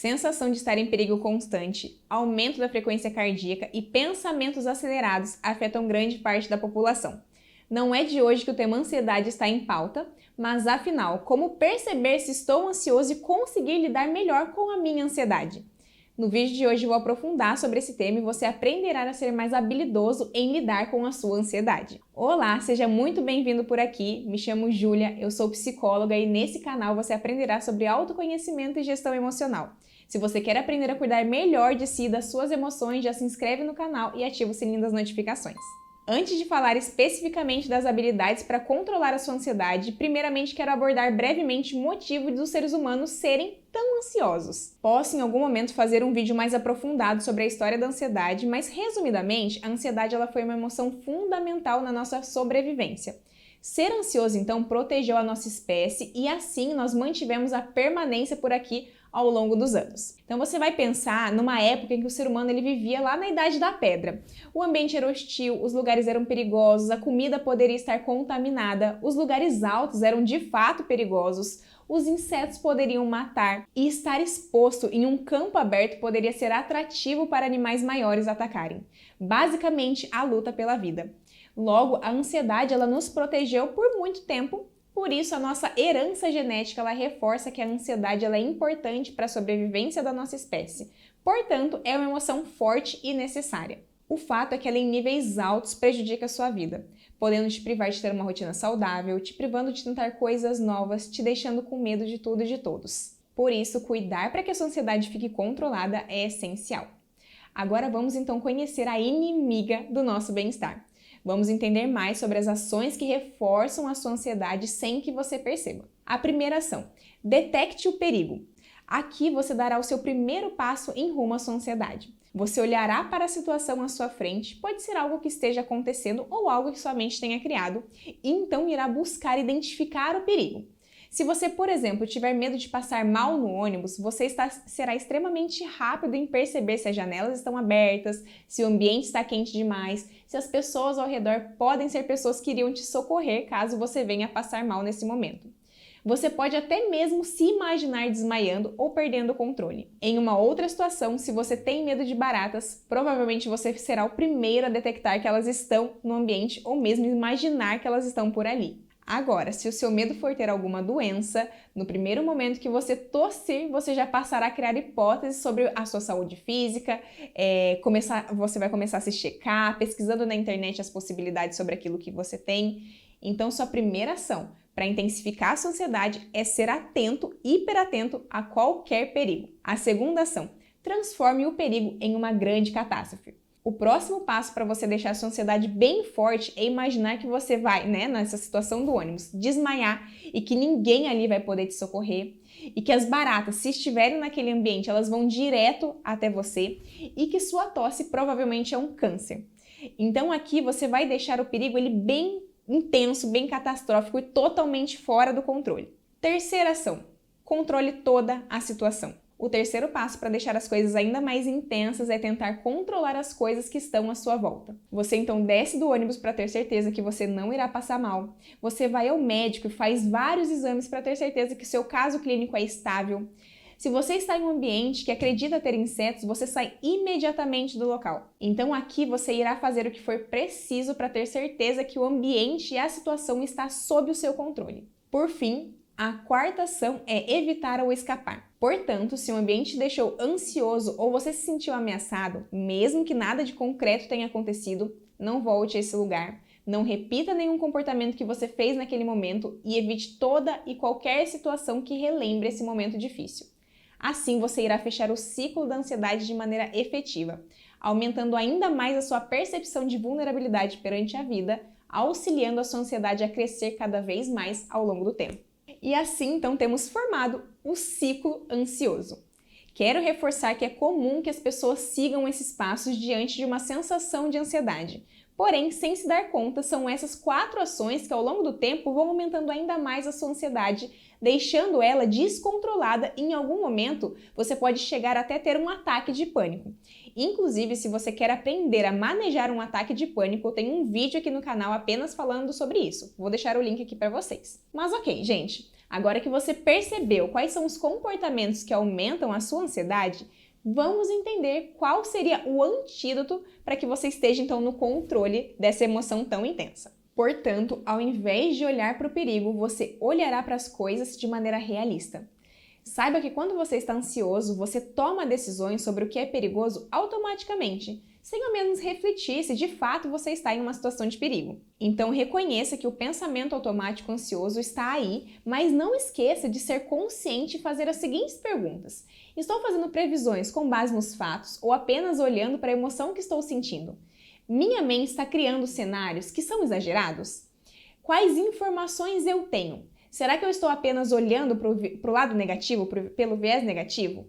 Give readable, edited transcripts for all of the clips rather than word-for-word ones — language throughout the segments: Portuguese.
sensação de estar em perigo constante, aumento da frequência cardíaca e pensamentos acelerados afetam grande parte da população. Não é de hoje que o tema ansiedade está em pauta, mas afinal, como perceber se estou ansioso e conseguir lidar melhor com a minha ansiedade? No vídeo de hoje eu vou aprofundar sobre esse tema e você aprenderá a ser mais habilidoso em lidar com a sua ansiedade. Olá, seja muito bem-vindo por aqui. Me chamo Júlia, eu sou psicóloga e nesse canal você aprenderá sobre autoconhecimento e gestão emocional. Se você quer aprender a cuidar melhor de si e das suas emoções, já se inscreve no canal e ativa o sininho das notificações. Antes de falar especificamente das habilidades para controlar a sua ansiedade, primeiramente quero abordar brevemente o motivo dos seres humanos serem tão ansiosos. Posso em algum momento fazer um vídeo mais aprofundado sobre a história da ansiedade, mas resumidamente, a ansiedade ela foi uma emoção fundamental na nossa sobrevivência. Ser ansioso, então, protegeu a nossa espécie e assim nós mantivemos a permanência por aqui ao longo dos anos. Então você vai pensar numa época em que o ser humano ele vivia lá na Idade da Pedra. O ambiente era hostil, os lugares eram perigosos, a comida poderia estar contaminada, os lugares altos eram de fato perigosos, os insetos poderiam matar e estar exposto em um campo aberto poderia ser atrativo para animais maiores atacarem. Basicamente, a luta pela vida. Logo, a ansiedade ela nos protegeu por muito tempo. Por isso, a nossa herança genética ela reforça que a ansiedade ela é importante para a sobrevivência da nossa espécie. Portanto, é uma emoção forte e necessária. O fato é que ela em níveis altos prejudica a sua vida, podendo te privar de ter uma rotina saudável, te privando de tentar coisas novas, te deixando com medo de tudo e de todos. Por isso, cuidar para que a sua ansiedade fique controlada é essencial. Agora vamos então conhecer a inimiga do nosso bem-estar. Vamos entender mais sobre as ações que reforçam a sua ansiedade sem que você perceba. A primeira ação: detecte o perigo. Aqui você dará o seu primeiro passo em rumo à sua ansiedade. Você olhará para a situação à sua frente, pode ser algo que esteja acontecendo ou algo que sua mente tenha criado, e então irá buscar identificar o perigo. Se você, por exemplo, tiver medo de passar mal no ônibus, você será extremamente rápido em perceber se as janelas estão abertas, se o ambiente está quente demais, se as pessoas ao redor podem ser pessoas que iriam te socorrer caso você venha passar mal nesse momento. Você pode até mesmo se imaginar desmaiando ou perdendo o controle. Em uma outra situação, se você tem medo de baratas, provavelmente você será o primeiro a detectar que elas estão no ambiente ou mesmo imaginar que elas estão por ali. Agora, se o seu medo for ter alguma doença, no primeiro momento que você tossir, você já passará a criar hipóteses sobre a sua saúde física, você vai começar a se checar, pesquisando na internet as possibilidades sobre aquilo que você tem. Então, sua primeira ação para intensificar a sua ansiedade é ser atento, hiperatento a qualquer perigo. A segunda ação: transforme o perigo em uma grande catástrofe. O próximo passo para você deixar a sua ansiedade bem forte é imaginar que você vai, nessa situação do ônibus, desmaiar e que ninguém ali vai poder te socorrer e que as baratas, se estiverem naquele ambiente, elas vão direto até você e que sua tosse provavelmente é um câncer. Então aqui você vai deixar o perigo ele bem intenso, bem catastrófico e totalmente fora do controle. Terceira ação: controle toda a situação. O terceiro passo para deixar as coisas ainda mais intensas é tentar controlar as coisas que estão à sua volta. Você então desce do ônibus para ter certeza que você não irá passar mal. Você vai ao médico e faz vários exames para ter certeza que seu caso clínico é estável. Se você está em um ambiente que acredita ter insetos, você sai imediatamente do local. Então aqui você irá fazer o que for preciso para ter certeza que o ambiente e a situação está sob o seu controle. Por fim, a quarta ação é evitar ou escapar. Portanto, se o ambiente te deixou ansioso ou você se sentiu ameaçado, mesmo que nada de concreto tenha acontecido, não volte a esse lugar, não repita nenhum comportamento que você fez naquele momento e evite toda e qualquer situação que relembre esse momento difícil. Assim, você irá fechar o ciclo da ansiedade de maneira efetiva, aumentando ainda mais a sua percepção de vulnerabilidade perante a vida, auxiliando a sua ansiedade a crescer cada vez mais ao longo do tempo. E assim, então, temos formado o ciclo ansioso. Quero reforçar que é comum que as pessoas sigam esses passos diante de uma sensação de ansiedade. Porém, sem se dar conta, são essas 4 ações que ao longo do tempo vão aumentando ainda mais a sua ansiedade, deixando ela descontrolada e em algum momento você pode chegar até ter um ataque de pânico. Inclusive, se você quer aprender a manejar um ataque de pânico, eu tenho um vídeo aqui no canal apenas falando sobre isso. Vou deixar o link aqui para vocês. Mas ok, gente. Agora que você percebeu quais são os comportamentos que aumentam a sua ansiedade, vamos entender qual seria o antídoto para que você esteja então no controle dessa emoção tão intensa. Portanto, ao invés de olhar para o perigo, você olhará para as coisas de maneira realista. Saiba que quando você está ansioso, você toma decisões sobre o que é perigoso automaticamente, sem ao menos refletir se de fato você está em uma situação de perigo. Então reconheça que o pensamento automático ansioso está aí, mas não esqueça de ser consciente e fazer as seguintes perguntas. Estou fazendo previsões com base nos fatos ou apenas olhando para a emoção que estou sentindo? Minha mente está criando cenários que são exagerados? Quais informações eu tenho? Será que eu estou apenas olhando para o lado negativo, pelo viés negativo?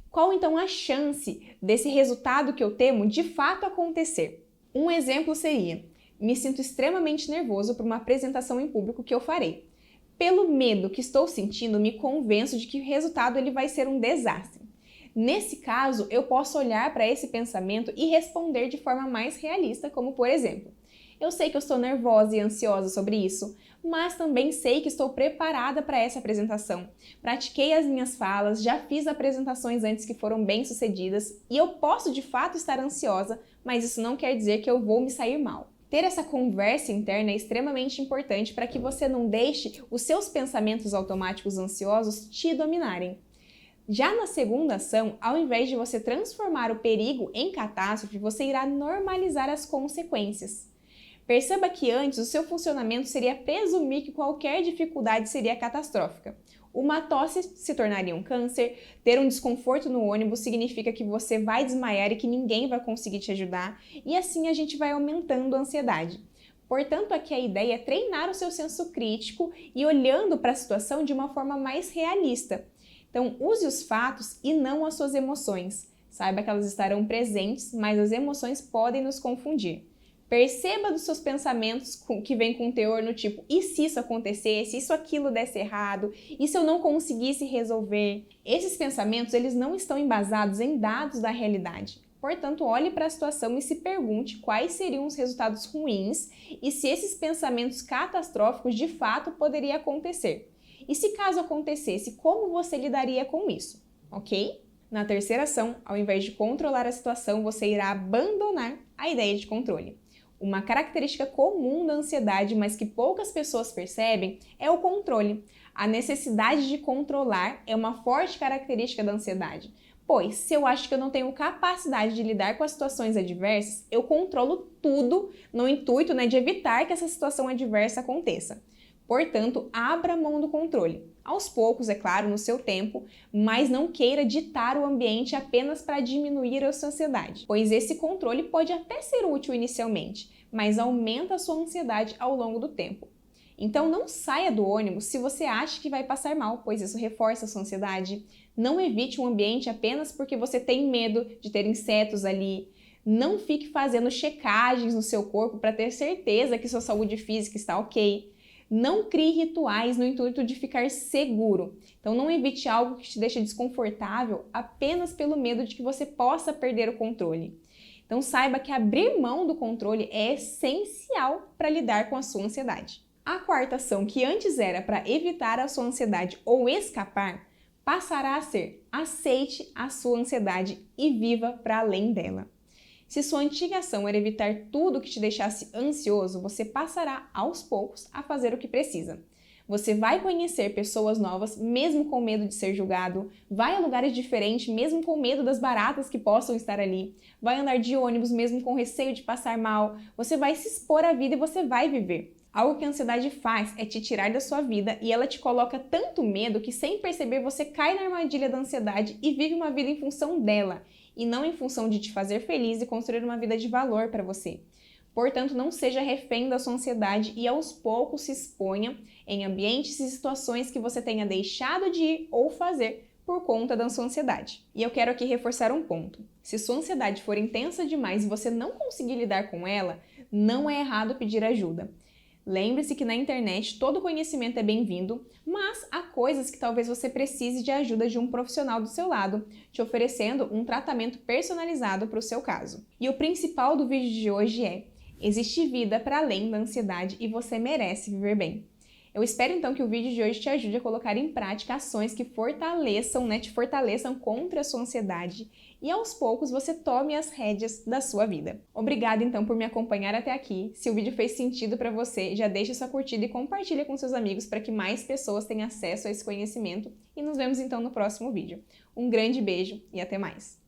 Qual então a chance desse resultado que eu temo de fato acontecer? Um exemplo seria: me sinto extremamente nervoso por uma apresentação em público que eu farei. Pelo medo que estou sentindo, me convenço de que o resultado ele vai ser um desastre. Nesse caso, eu posso olhar para esse pensamento e responder de forma mais realista, como por exemplo: eu sei que eu estou nervosa e ansiosa sobre isso, mas também sei que estou preparada para essa apresentação. Pratiquei as minhas falas, já fiz apresentações antes que foram bem-sucedidas e eu posso de fato estar ansiosa, mas isso não quer dizer que eu vou me sair mal. Ter essa conversa interna é extremamente importante para que você não deixe os seus pensamentos automáticos ansiosos te dominarem. Já na segunda ação, ao invés de você transformar o perigo em catástrofe, você irá normalizar as consequências. Perceba que antes o seu funcionamento seria presumir que qualquer dificuldade seria catastrófica. Uma tosse se tornaria um câncer, ter um desconforto no ônibus significa que você vai desmaiar e que ninguém vai conseguir te ajudar, e assim a gente vai aumentando a ansiedade. Portanto, aqui a ideia é treinar o seu senso crítico e olhando para a situação de uma forma mais realista. Então, use os fatos e não as suas emoções. Saiba que elas estarão presentes, mas as emoções podem nos confundir. Perceba dos seus pensamentos que vêm com teor no tipo: e se isso acontecesse, e se aquilo desse errado, e se eu não conseguisse resolver? Esses pensamentos eles não estão embasados em dados da realidade. Portanto, olhe para a situação e se pergunte quais seriam os resultados ruins e se esses pensamentos catastróficos de fato poderiam acontecer. E se caso acontecesse, como você lidaria com isso, ok? Na terceira ação, ao invés de controlar a situação, você irá abandonar a ideia de controle. Uma característica comum da ansiedade, mas que poucas pessoas percebem, é o controle. A necessidade de controlar é uma forte característica da ansiedade, pois se eu acho que eu não tenho capacidade de lidar com as situações adversas, eu controlo tudo no intuito, de evitar que essa situação adversa aconteça. Portanto, abra mão do controle. Aos poucos, é claro, no seu tempo, mas não queira ditar o ambiente apenas para diminuir a sua ansiedade, pois esse controle pode até ser útil inicialmente, mas aumenta a sua ansiedade ao longo do tempo. Então não saia do ônibus se você acha que vai passar mal, pois isso reforça a sua ansiedade. Não evite um ambiente apenas porque você tem medo de ter insetos ali. Não fique fazendo checagens no seu corpo para ter certeza que sua saúde física está ok. Não crie rituais no intuito de ficar seguro. Então não evite algo que te deixa desconfortável apenas pelo medo de que você possa perder o controle. Então saiba que abrir mão do controle é essencial para lidar com a sua ansiedade. A quarta ação, que antes era para evitar a sua ansiedade ou escapar, passará a ser: aceite a sua ansiedade e viva para além dela. Se sua antiga ação era evitar tudo que te deixasse ansioso, você passará aos poucos a fazer o que precisa. Você vai conhecer pessoas novas mesmo com medo de ser julgado, vai a lugares diferentes mesmo com medo das baratas que possam estar ali, vai andar de ônibus mesmo com receio de passar mal, você vai se expor à vida e você vai viver. Algo que a ansiedade faz é te tirar da sua vida e ela te coloca tanto medo que sem perceber você cai na armadilha da ansiedade e vive uma vida em função dela, e não em função de te fazer feliz e construir uma vida de valor para você. Portanto, não seja refém da sua ansiedade e aos poucos se exponha em ambientes e situações que você tenha deixado de ir ou fazer por conta da sua ansiedade. E eu quero aqui reforçar um ponto. Se sua ansiedade for intensa demais e você não conseguir lidar com ela, não é errado pedir ajuda. Lembre-se que na internet todo conhecimento é bem-vindo, mas há coisas que talvez você precise de ajuda de um profissional do seu lado, te oferecendo um tratamento personalizado para o seu caso. E o principal do vídeo de hoje é: existe vida para além da ansiedade e você merece viver bem. Eu espero então que o vídeo de hoje te ajude a colocar em prática ações que fortaleçam, te fortaleçam contra a sua ansiedade e aos poucos você tome as rédeas da sua vida. Obrigada então por me acompanhar até aqui. Se o vídeo fez sentido para você, já deixa sua curtida e compartilha com seus amigos para que mais pessoas tenham acesso a esse conhecimento e nos vemos então no próximo vídeo. Um grande beijo e até mais!